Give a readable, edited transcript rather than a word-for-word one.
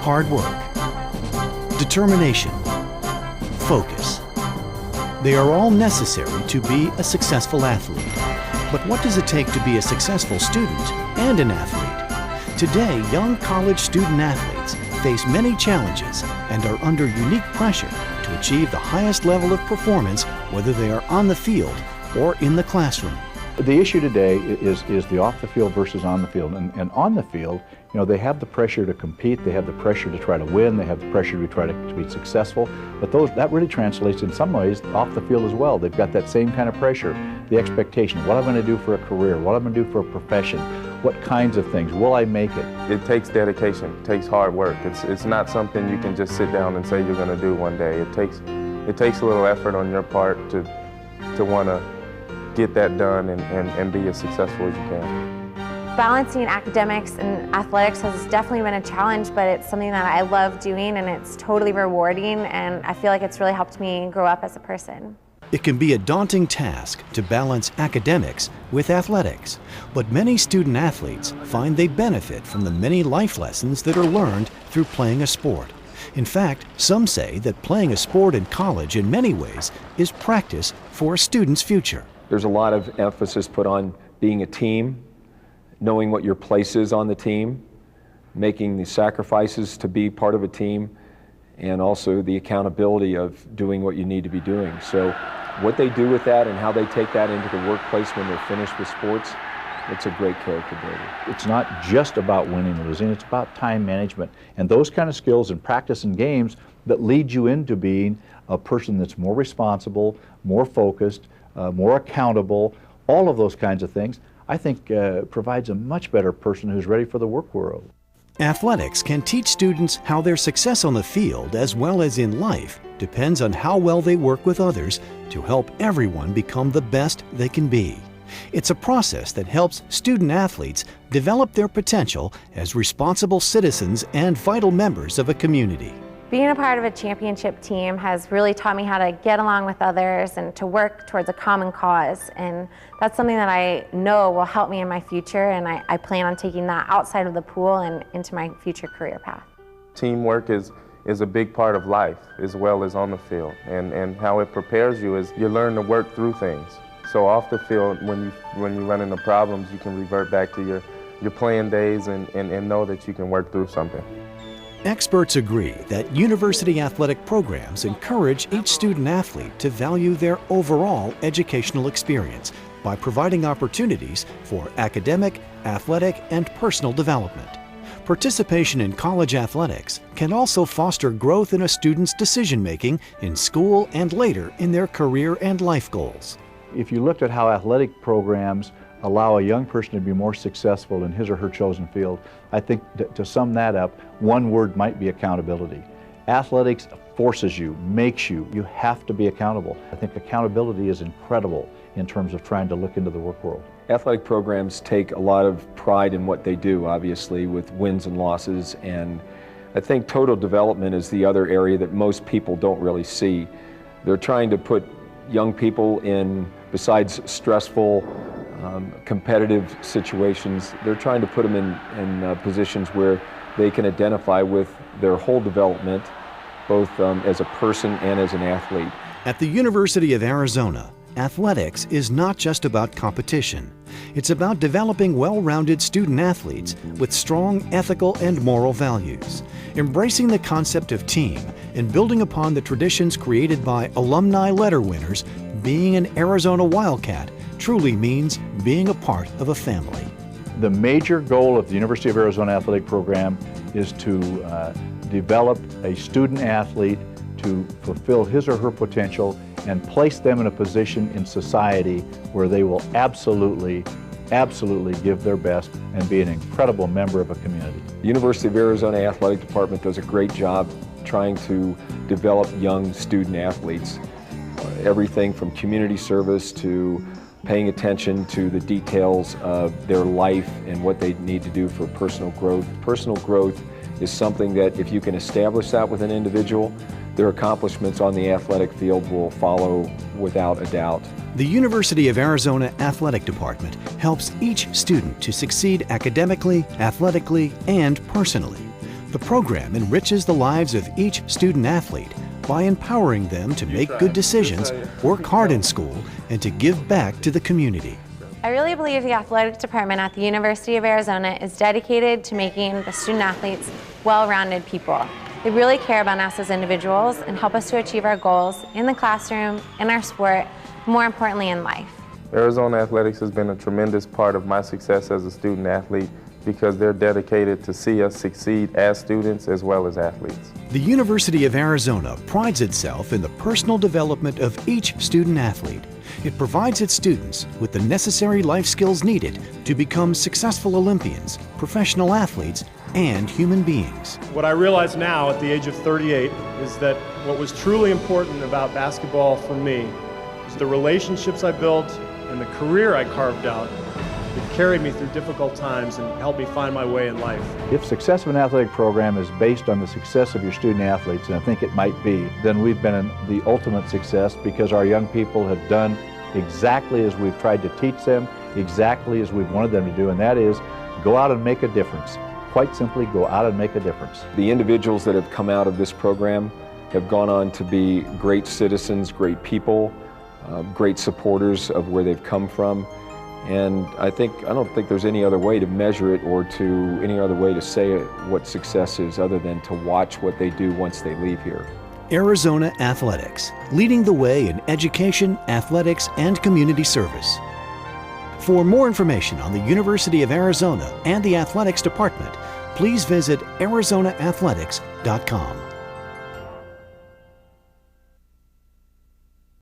hard work, determination, focus. They are all necessary to be a successful athlete. But what does it take to be a successful student and an athlete? Today, young college student athletes face many challenges and are under unique pressure to achieve the highest level of performance, whether they are on the field or in the classroom. The issue today is the off the field versus on the field. And on the field, you know, they have the pressure to compete, they have the pressure to try to win, they have the pressure to try to be successful, but that really translates in some ways off the field as well. They've got that same kind of pressure, the expectation, what I'm going to do for a career, what I'm going to do for a profession, what kinds of things, will I make it? It takes dedication, it takes hard work. It's not something you can just sit down and say you're going to do one day. It takes a little effort on your part to want to get that done and be as successful as you can. Balancing academics and athletics has definitely been a challenge, but it's something that I love doing and it's totally rewarding, and I feel like it's really helped me grow up as a person. It can be a daunting task to balance academics with athletics, but many student athletes find they benefit from the many life lessons that are learned through playing a sport. In fact, some say that playing a sport in college in many ways is practice for a student's future. There's a lot of emphasis put on being a team, knowing what your place is on the team, making the sacrifices to be part of a team, and also the accountability of doing what you need to be doing. So what they do with that and how they take that into the workplace when they're finished with sports, it's a great character builder. It's not just about winning or losing, it's about time management. And those kind of skills and practice and games that lead you into being a person that's more responsible, more focused, more accountable, all of those kinds of things, I think provides a much better person who's ready for the work world. Athletics can teach students how their success on the field as well as in life depends on how well they work with others to help everyone become the best they can be. It's a process that helps student athletes develop their potential as responsible citizens and vital members of a community. Being a part of a championship team has really taught me how to get along with others and to work towards a common cause, and that's something that I know will help me in my future, and I plan on taking that outside of the pool and into my future career path. Teamwork is a big part of life as well as on the field, and how it prepares you is you learn to work through things. So off the field, when you run into problems, you can revert back to your playing days and know that you can work through something. Experts agree that university athletic programs encourage each student athlete to value their overall educational experience by providing opportunities for academic, athletic, and personal development. Participation in college athletics can also foster growth in a student's decision-making in school and later in their career and life goals. If you looked at how athletic programs allow a young person to be more successful in his or her chosen field, I think to sum that up, one word might be accountability. Athletics forces you, makes you have to be accountable. I think accountability is incredible in terms of trying to look into the work world. Athletic programs take a lot of pride in what they do, obviously, with wins and losses, and I think total development is the other area that most people don't really see. They're trying to put young people in, besides stressful, competitive situations, they're trying to put them in positions where they can identify with their whole development, both as a person and as an athlete. At the University of Arizona, athletics is not just about competition. It's about developing well-rounded student athletes with strong ethical and moral values, embracing the concept of team and building upon the traditions created by alumni letter winners. Being an Arizona Wildcat truly means being a part of a family. The major goal of the University of Arizona Athletic Program is to develop a student athlete to fulfill his or her potential and place them in a position in society where they will absolutely give their best and be an incredible member of a community. The University of Arizona Athletic Department does a great job trying to develop young student athletes. Everything from community service to paying attention to the details of their life and what they need to do for personal growth. Personal growth is something that if you can establish that with an individual, their accomplishments on the athletic field will follow without a doubt. The University of Arizona Athletic Department helps each student to succeed academically, athletically, and personally. The program enriches the lives of each student athlete by empowering them to make good decisions, work hard in school, and to give back to the community. I really believe the athletics department at the University of Arizona is dedicated to making the student athletes well-rounded people. They really care about us as individuals and help us to achieve our goals in the classroom, in our sport, more importantly in life. Arizona Athletics has been a tremendous part of my success as a student athlete because they're dedicated to see us succeed as students as well as athletes. The University of Arizona prides itself in the personal development of each student athlete. It provides its students with the necessary life skills needed to become successful Olympians, professional athletes, and human beings. What I realize now at the age of 38 is that what was truly important about basketball for me is the relationships I built and the career I carved out that carried me through difficult times and helped me find my way in life. If success of an athletic program is based on the success of your student athletes, and I think it might be, then we've been in the ultimate success because our young people have done exactly as we've tried to teach them, exactly as we've wanted them to do, and that is go out and make a difference. Quite simply, go out and make a difference. The individuals that have come out of this program have gone on to be great citizens, great people, great supporters of where they've come from. And I don't think there's any other way to measure it or to any other way to say what success is other than to watch what they do once they leave here. Arizona Athletics, leading the way in education, athletics, and community service. For more information on the University of Arizona and the Athletics Department, please visit ArizonaAthletics.com.